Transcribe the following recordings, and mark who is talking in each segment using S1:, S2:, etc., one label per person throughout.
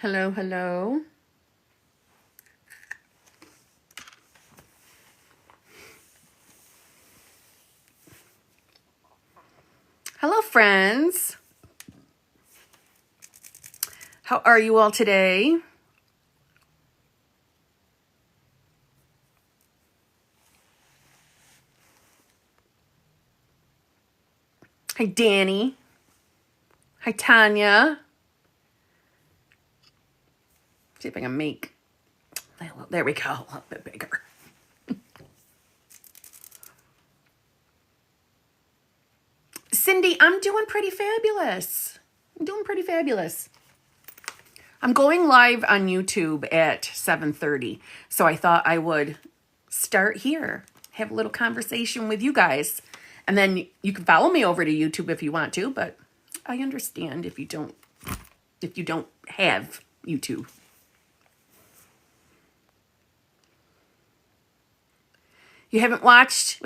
S1: Hello, hello. Hello, friends. How are you all today? Hi, Danny. Hi, Tanya. See if I can make, there we go, a little bit bigger. Cindy, I'm doing pretty fabulous. I'm going live on YouTube at 7:30, so I thought I would start here, have a little conversation with you guys, and then you can follow me over to YouTube if you want to, but I understand if you don't have YouTube. You haven't watched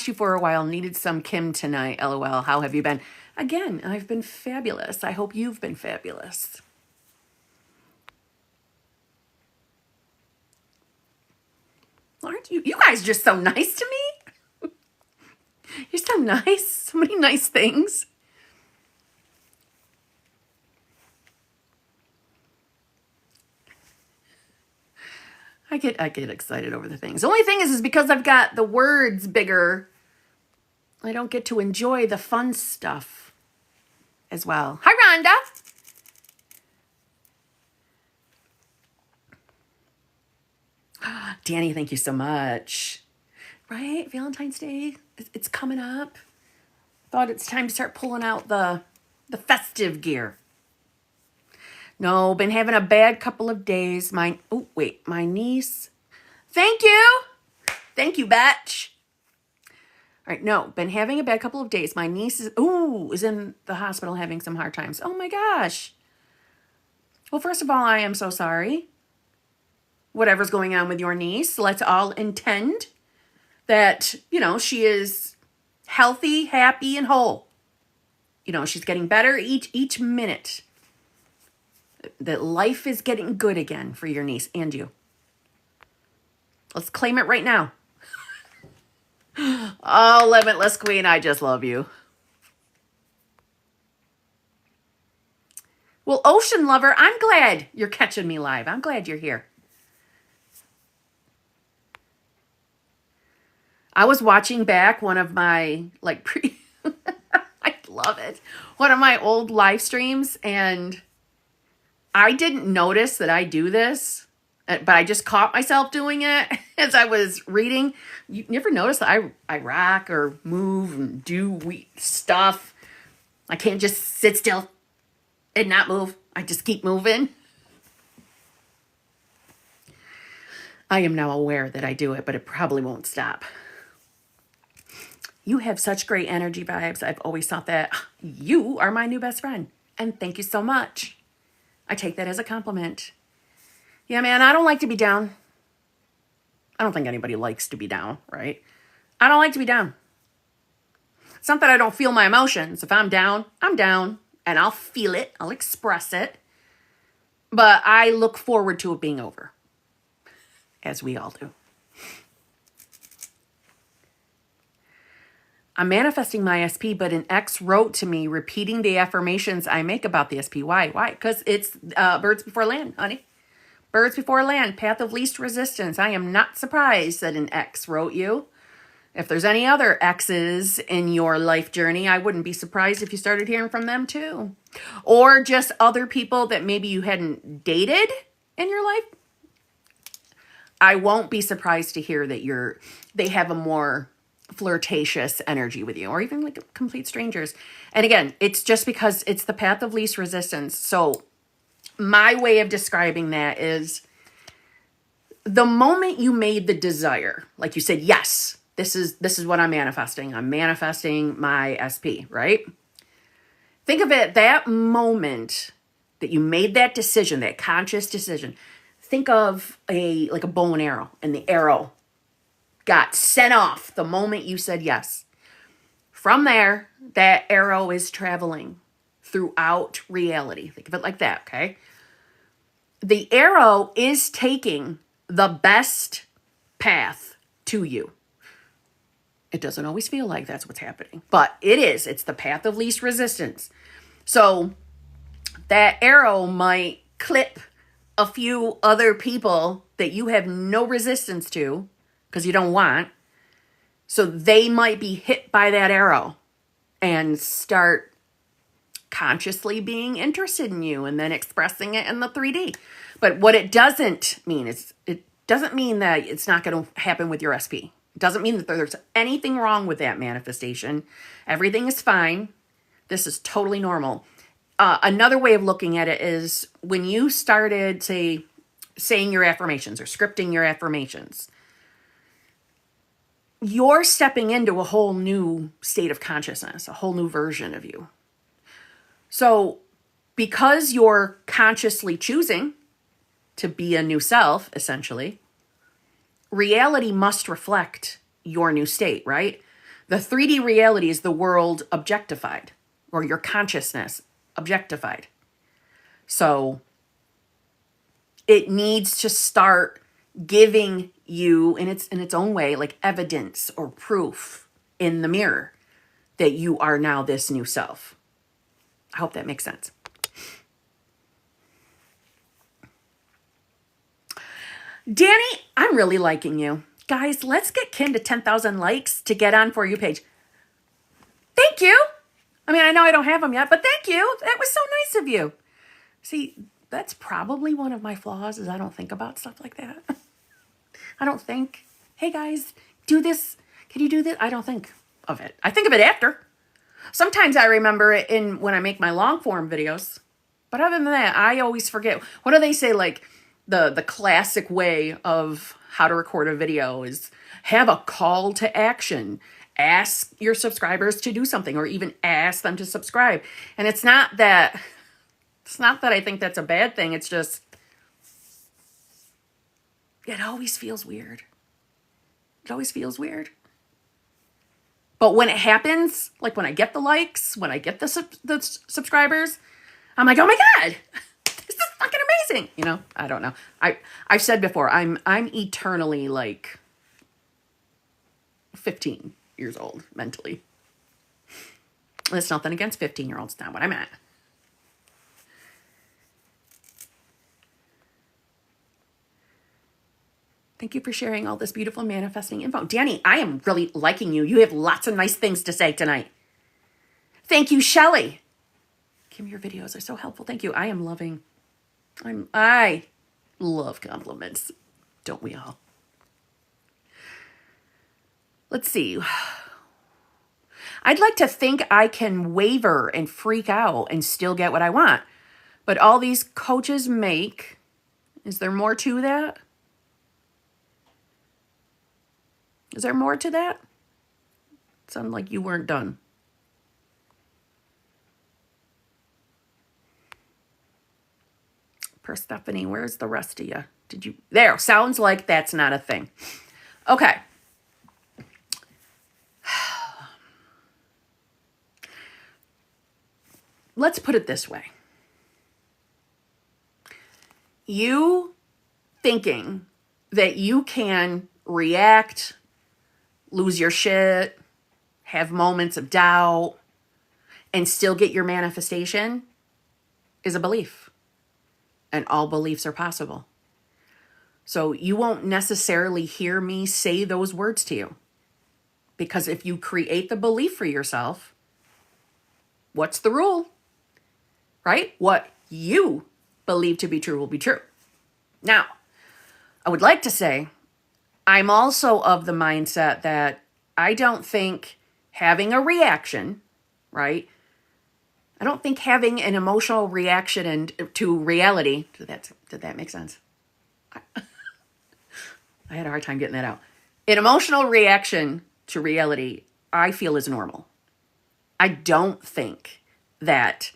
S1: you for a while. Needed some Kim tonight. LOL. How have you been? Again, I've been fabulous. I hope you've been fabulous. Aren't you? You guys are just so nice to me. You're so nice. So many nice things. I get excited over the things. The only thing is because I've got the words bigger, I don't get to enjoy the fun stuff as well. Hi, Rhonda. Danny, thank you so much. Right? Valentine's Day, it's coming up. Thought it's time to start pulling out the festive gear. No, been having a bad couple of days. My niece. Thank you, Batch. All right, no, been having a bad couple of days. My niece is in the hospital having some hard times. Oh my gosh. Well, first of all, I am so sorry. Whatever's going on with your niece, let's all intend that, she is healthy, happy, and whole. She's getting better each minute. That life is getting good again for your niece and you. Let's claim it right now. Oh, Limitless Queen, I just love you. Well, Ocean Lover, I'm glad you're catching me live. I'm glad you're here. I was watching back one of my, I love it. One of my old live streams, and I didn't notice that I do this, but I just caught myself doing it as I was reading. You never notice that I rock or move and do stuff. I can't just sit still and not move. I just keep moving. I am now aware that I do it, but it probably won't stop. You have such great energy vibes. I've always thought that you are my new best friend. And thank you so much. I take that as a compliment. Yeah, man, I don't like to be down. I don't think anybody likes to be down, right? I don't like to be down. It's not that I don't feel my emotions. If I'm down, I'm down. And I'll feel it. I'll express it. But I look forward to it being over. As we all do. I'm manifesting my SP, but an ex wrote to me repeating the affirmations I make about the SP. Why? Because it's birds before land, honey. Birds before land, path of least resistance. I am not surprised that an ex wrote you. If there's any other exes in your life journey, I wouldn't be surprised if you started hearing from them too. Or just other people that maybe you hadn't dated in your life. I won't be surprised to hear that they have a more flirtatious energy with you, or even like complete strangers. And again, it's just because it's the path of least resistance. So my way of describing that is the moment you made the desire, like you said, yes, this is what I'm manifesting. I'm manifesting my SP, right? Think of it, that moment that you made that decision, that conscious decision. Think of a bow and arrow, and the arrow got sent off the moment you said yes. From there, that arrow is traveling throughout reality. Think of it like that, okay? the arrow is taking the best path to you. It doesn't always feel like that's what's happening, but it is. It's the path of least resistance. So that arrow might clip a few other people that you have no resistance to because you don't want. So they might be hit by that arrow and start consciously being interested in you and then expressing it in the 3D. But what it doesn't mean is it doesn't mean that it's not going to happen with your SP. It doesn't mean that there's anything wrong with that manifestation. Everything is fine. This is totally normal. Another way of looking at it is when you started, say, saying your affirmations or scripting your affirmations, you're stepping into a whole new state of consciousness, a whole new version of you. So because you're consciously choosing to be a new self, essentially, reality must reflect your new state, right? The 3D reality is the world objectified, or your consciousness objectified. So it needs to start giving you in its own way, like evidence or proof in the mirror that you are now this new self. I hope that makes sense. Danny, I'm really liking you. Guys, let's get Kim to 10,000 likes to get on For You page. Thank you. I mean, I know I don't have them yet, but thank you. That was so nice of you. See, that's probably one of my flaws is I don't think about stuff like that. I don't think, hey guys, do this. Can you do this? I don't think of it. I think of it after. Sometimes I remember it when I make my long form videos. But other than that, I always forget. What do they say? Like the classic way of how to record a video is have a call to action. Ask your subscribers to do something or even ask them to subscribe. And it's not that I think that's a bad thing. It's just, it always feels weird. It always feels weird. But when it happens, like when I get the likes, when I get the subscribers, I'm like, oh my God, this is fucking amazing. You know, I don't know. I've said before, I'm eternally like 15 years old mentally. That's nothing against 15-year-olds. Not what I'm at. Thank you for sharing all this beautiful manifesting info. Danny, I am really liking you. You have lots of nice things to say tonight. Thank you, Shelly. Kim, your videos are so helpful. Thank you. I love compliments. Don't we all? Let's see. I'd like to think I can waver and freak out and still get what I want. But all these coaches make, is there more to that? Is there more to that? It sounded like you weren't done. Persephone, where's the rest of you? There, sounds like that's not a thing. Okay. Let's put it this way. You thinking that you can react, lose your shit, have moments of doubt, and still get your manifestation is a belief. And all beliefs are possible. So you won't necessarily hear me say those words to you. Because if you create the belief for yourself, what's the rule? Right? What you believe to be true will be true. Now, I would like to say, I'm also of the mindset that I don't think having a reaction, right? I don't think having an emotional reaction to reality, did that make sense? I had a hard time getting that out. An emotional reaction to reality, I feel is normal. I don't think that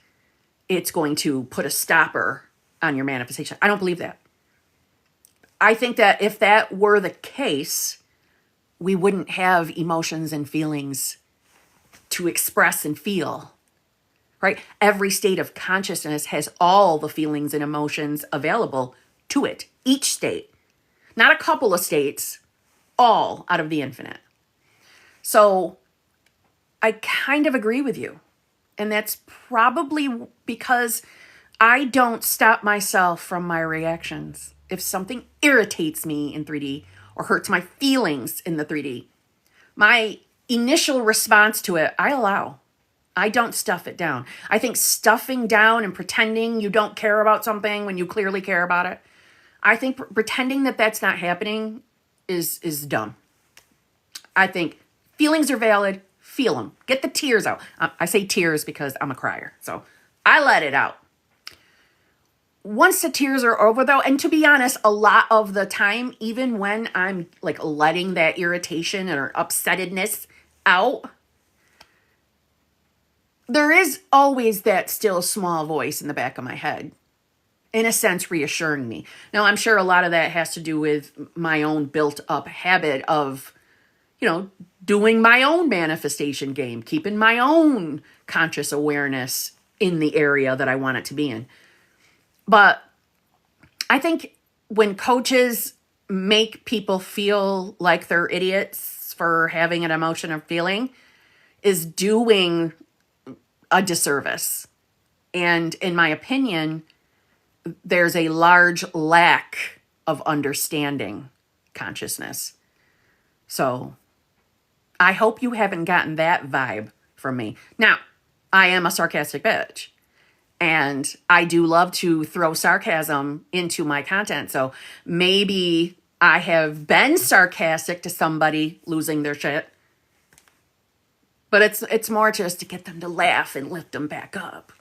S1: it's going to put a stopper on your manifestation. I don't believe that. I think that if that were the case, we wouldn't have emotions and feelings to express and feel, right? Every state of consciousness has all the feelings and emotions available to it, each state. Not a couple of states, all out of the infinite. So I kind of agree with you. And that's probably because I don't stop myself from my reactions. If something irritates me in 3D or hurts my feelings in the 3D, my initial response to it, I allow. I don't stuff it down. I think stuffing down and pretending you don't care about something when you clearly care about it, I think pretending that that's not happening is dumb. I think feelings are valid. Feel them. Get the tears out. I say tears because I'm a crier. So I let it out. Once the tears are over, though, and to be honest, a lot of the time, even when I'm like letting that irritation or upsettedness out, there is always that still small voice in the back of my head, in a sense, reassuring me. Now, I'm sure a lot of that has to do with my own built up habit of, doing my own manifestation game, keeping my own conscious awareness in the area that I want it to be in. But I think when coaches make people feel like they're idiots for having an emotion or feeling is doing a disservice. And in my opinion, there's a large lack of understanding consciousness. So I hope you haven't gotten that vibe from me. Now, I am a sarcastic bitch. And I do love to throw sarcasm into my content. So maybe I have been sarcastic to somebody losing their shit. But it's more just to get them to laugh and lift them back up.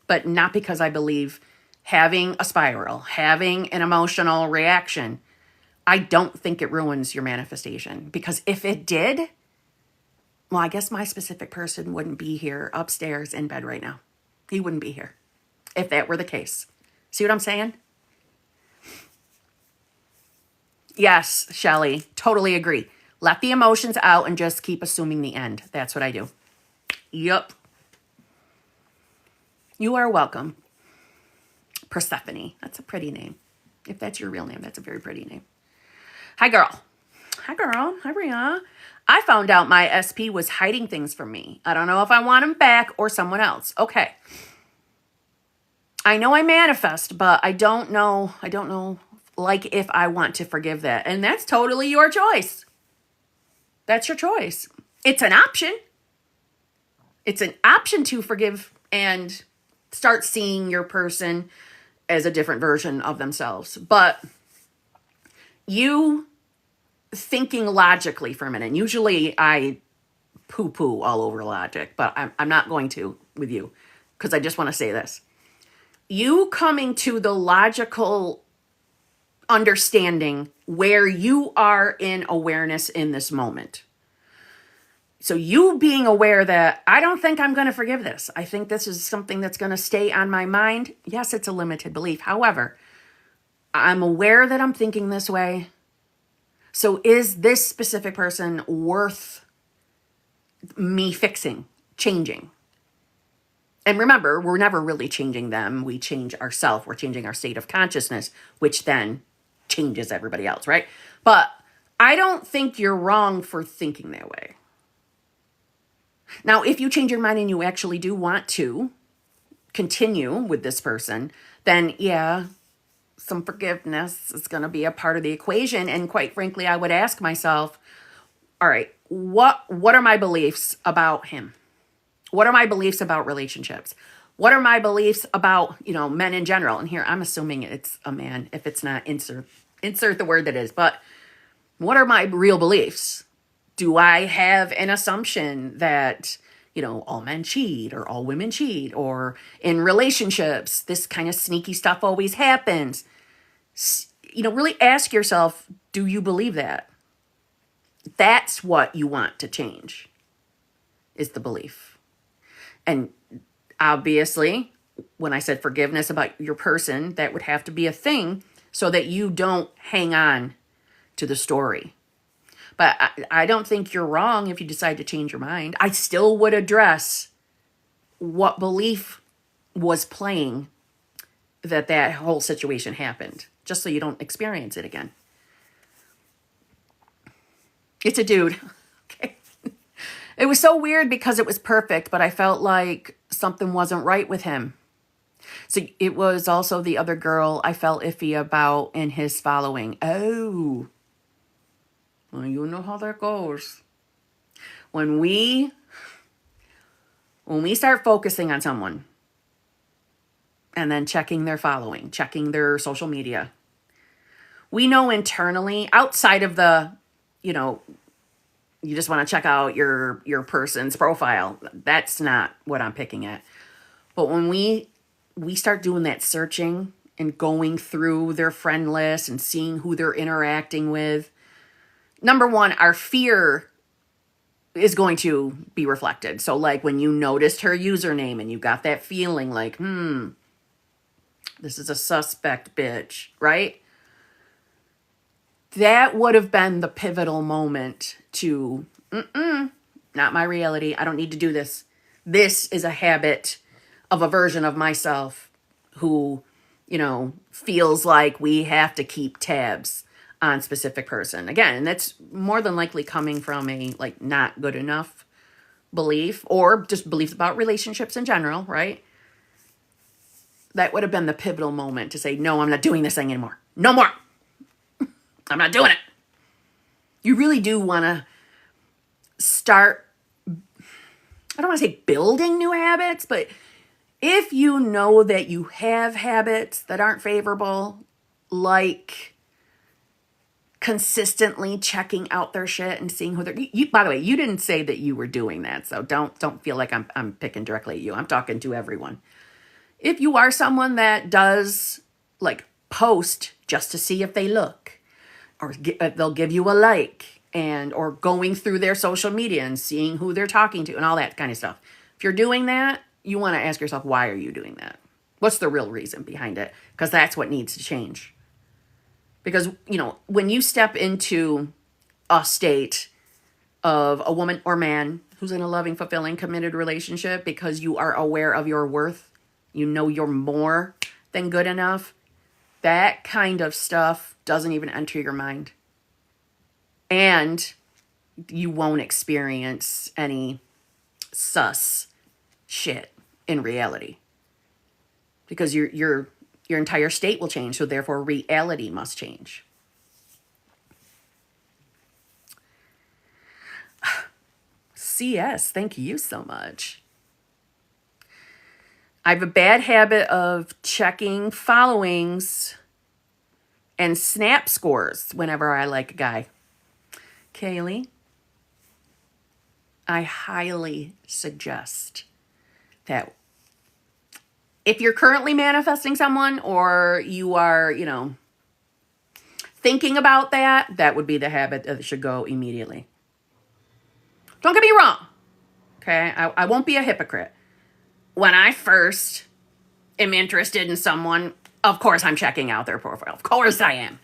S1: But not because I believe having a spiral, having an emotional reaction, I don't think it ruins your manifestation. Because if it did, well, I guess my specific person wouldn't be here upstairs in bed right now. He wouldn't be here if that were the case. See what I'm saying? Yes, Shelly, totally agree. Let the emotions out and just keep assuming the end. That's what I do. Yup. You are welcome. Persephone. That's a pretty name. If that's your real name, that's a very pretty name. Hi, girl. Hi, girl. Hi, Bria. I found out my SP was hiding things from me. I don't know if I want him back or someone else. Okay. I know I manifest, but I don't know, like, if I want to forgive that. And that's totally your choice. That's your choice. It's an option. It's an option to forgive and start seeing your person as a different version of themselves. But you thinking logically for a minute, usually I poo-poo all over logic, but I'm not going to with you because I just want to say this. You coming to the logical understanding where you are in awareness in this moment. So you being aware that I don't think I'm going to forgive this. I think this is something that's going to stay on my mind. Yes, it's a limited belief. However, I'm aware that I'm thinking this way. So is this specific person worth me fixing, changing? And remember, we're never really changing them. We change ourselves. We're changing our state of consciousness, which then changes everybody else, right? But I don't think you're wrong for thinking that way. Now, if you change your mind and you actually do want to continue with this person, then yeah, some forgiveness is going to be a part of the equation. And quite frankly, I would ask myself, all right, what are my beliefs about him? What are my beliefs about relationships? What are my beliefs about, men in general? And here I'm assuming it's a man. If it's not, insert the word that is. But what are my real beliefs? Do I have an assumption that, all men cheat or all women cheat, or in relationships, this kind of sneaky stuff always happens? Really ask yourself, do you believe that? That's what you want to change, is the belief. And obviously, when I said forgiveness about your person, that would have to be a thing so that you don't hang on to the story. But I don't think you're wrong if you decide to change your mind. I still would address what belief was playing that whole situation happened, just so you don't experience it again. It's a dude. Okay. It was so weird because it was perfect, but I felt like something wasn't right with him. So it was also the other girl I felt iffy about in his following. Oh, well, you know how that goes. When we start focusing on someone and then checking their following, checking their social media, we know internally, outside of the, you just want to check out your person's profile. That's not what I'm picking at. But when we start doing that searching and going through their friend list and seeing who they're interacting with, number one, our fear is going to be reflected. So like when you noticed her username and you got that feeling like, this is a suspect bitch, right? That would have been the pivotal moment to, not my reality. I don't need to do this. This is a habit of a version of myself who, feels like we have to keep tabs on specific person. Again, and that's more than likely coming from a like not good enough belief or just beliefs about relationships in general, right? That would have been the pivotal moment to say, no, I'm not doing this thing anymore. No more. I'm not doing it. You really do want to start, I don't want to say building new habits, but if you know that you have habits that aren't favorable, like consistently checking out their shit and seeing who they're, by the way, you didn't say that you were doing that, so don't feel like I'm picking directly at you. I'm talking to everyone. If you are someone that does like post just to see if they look, or they'll give you a like, and or going through their social media and seeing who they're talking to and all that kind of stuff. If you're doing that, you want to ask yourself, why are you doing that? What's the real reason behind it? Because that's what needs to change. Because, when you step into a state of a woman or man who's in a loving, fulfilling, committed relationship because you are aware of your worth, you know you're more than good enough, that kind of stuff doesn't even enter your mind. And you won't experience any sus shit in reality. Because your entire state will change, so therefore reality must change. CS, thank you so much. I have a bad habit of checking followings and snap scores whenever I like a guy. Kaylee, I highly suggest that if you're currently manifesting someone or you are, thinking about that, that would be the habit that should go immediately. Don't get me wrong. Okay, I won't be a hypocrite. When I first am interested in someone, of course I'm checking out their profile. Of course I am.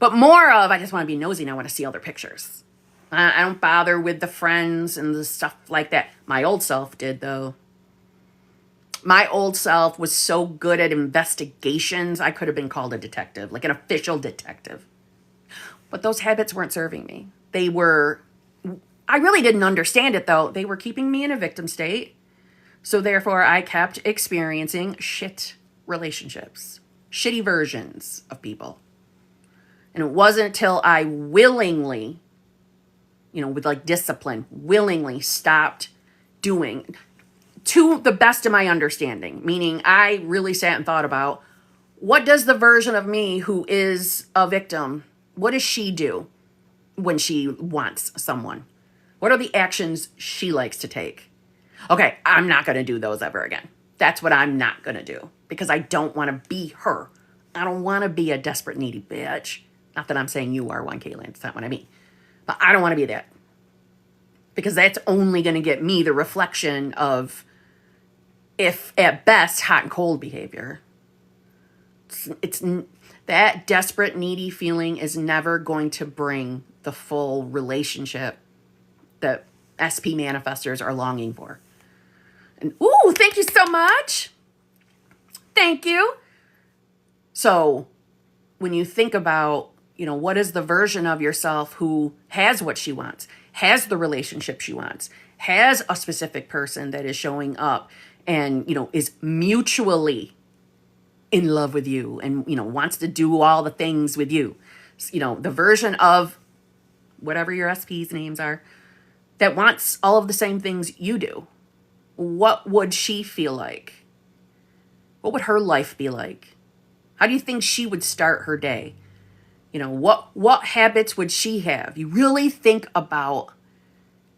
S1: But more of, I just want to be nosy and I want to see all their pictures. I don't bother with the friends and the stuff like that. My old self did, though. My old self was so good at investigations, I could have been called a detective, like an official detective. But those habits weren't serving me. I really didn't understand it, though. They were keeping me in a victim state. So therefore, I kept experiencing shit relationships, shitty versions of people. And it wasn't until I willingly, with like discipline, willingly stopped doing, to the best of my understanding, meaning I really sat and thought about, what does the version of me who is a victim, what does she do when she wants someone? What are the actions she likes to take? Okay, I'm not going to do those ever again. That's what I'm not going to do because I don't want to be her. I don't want to be a desperate, needy bitch. Not that I'm saying you are one, Caitlin. It's not what I mean. But I don't want to be that. Because that's only going to get me the reflection of, if at best, hot and cold behavior. It's that desperate, needy feeling is never going to bring the full relationship that SP manifestors are longing for. And ooh, thank you so much. Thank you. So when you think about, what is the version of yourself who has what she wants, has the relationship she wants, has a specific person that is showing up and, is mutually in love with you and, wants to do all the things with you. The version of whatever your SP's names are that wants all of the same things you do. What would she feel like? What would her life be like? How do you think she would start her day? What habits would she have? You really think about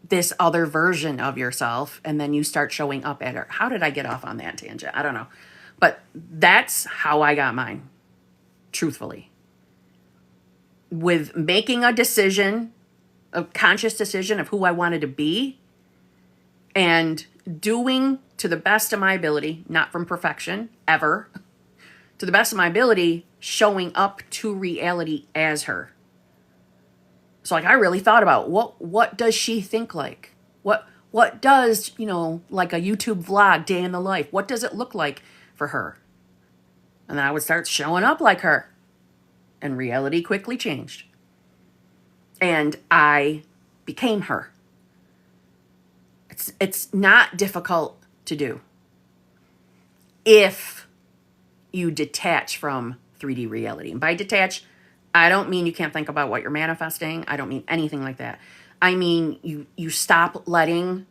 S1: this other version of yourself, and then you start showing up at her. How did I get off on that tangent? I don't know. But that's how I got mine, truthfully. With making a decision, a conscious decision of who I wanted to be, and doing to the best of my ability, not from perfection, ever, to the best of my ability, showing up to reality as her. So I really thought about what does she think like? What does, like a YouTube vlog, day in the life, what does it look like for her? And then I would start showing up like her. And reality quickly changed. And I became her. It's not difficult to do if you detach from 3D reality. And by detach, I don't mean you can't think about what you're manifesting. I don't mean anything like that. I mean you stop letting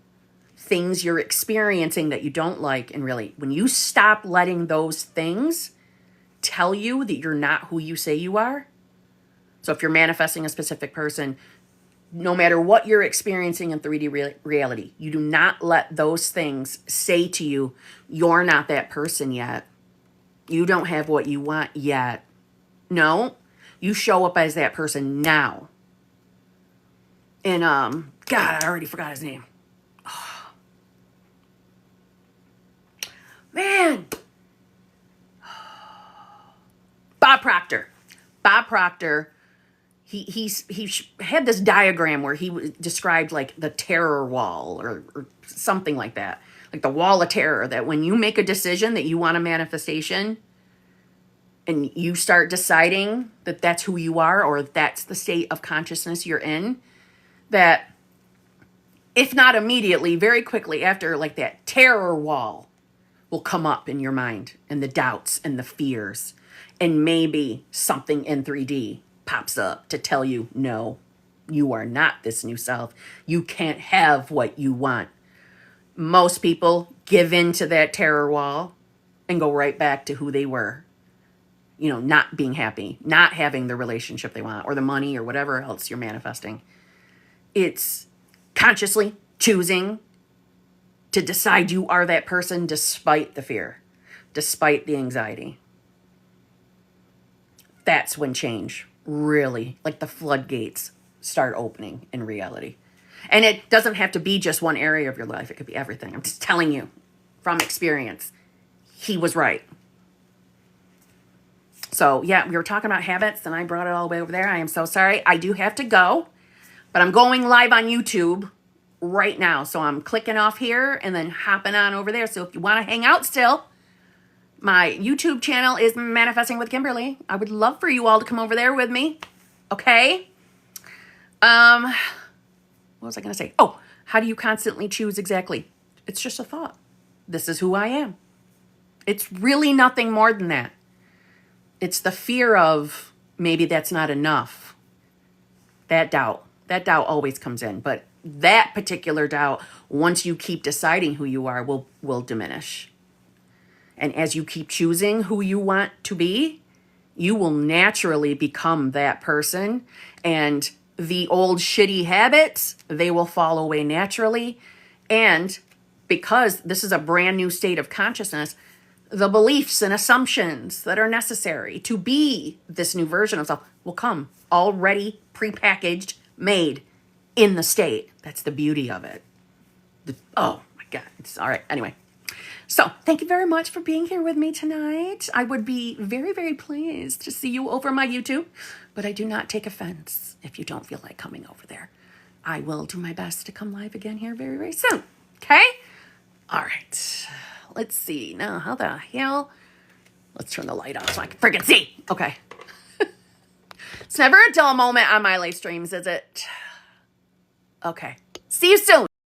S1: things you're experiencing that you don't like, and really, when you stop letting those things tell you that you're not who you say you are. So if you're manifesting a specific person, no matter what you're experiencing in 3D reality, you do not let those things say to you, you're not that person yet. You don't have what you want yet. No, you show up as that person now. And, God, I already forgot his name. Oh. Man. Bob Proctor. Bob Proctor, he had this diagram where he described like the terror wall or something like that. Like the wall of terror, that when you make a decision that you want a manifestation and you start deciding that that's who you are or that's the state of consciousness you're in, that if not immediately, very quickly after, like that terror wall will come up in your mind, and the doubts and the fears, and maybe something in 3D pops up to tell you, no, you are not this new self. You can't have what you want. Most people give in to that terror wall and go right back to who they were. Not being happy, not having the relationship they want, or the money, or whatever else you're manifesting. It's consciously choosing to decide you are that person despite the fear, despite the anxiety. That's when change really, like the floodgates, start opening in reality. And it doesn't have to be just one area of your life. It could be everything. I'm just telling you from experience. He was right. So, yeah, we were talking about habits, and I brought it all the way over there. I am so sorry. I do have to go, but I'm going live on YouTube right now. So I'm clicking off here and then hopping on over there. So if you want to hang out still, my YouTube channel is Manifesting with Kimberly. I would love for you all to come over there with me. Okay? What was I going to say? Oh, how do you constantly choose exactly? It's just a thought. This is who I am. It's really nothing more than that. It's the fear of maybe that's not enough. That doubt always comes in. But that particular doubt, once you keep deciding who you are, will diminish. And as you keep choosing who you want to be, you will naturally become that person. And the old shitty habits, they will fall away naturally. And because this is a brand new state of consciousness, the beliefs and assumptions that are necessary to be this new version of self will come already prepackaged, made in the state. That's the beauty of it. Oh my God. It's all right. Anyway. So thank you very much for being here with me tonight. I would be very, very pleased to see you over my YouTube, but I do not take offense if you don't feel like coming over there. I will do my best to come live again here very, very soon. Okay? All right. Let's see. Now, how the hell? Let's turn the light off so I can freaking see. Okay. It's never a dull moment on my live streams, is it? Okay. See you soon.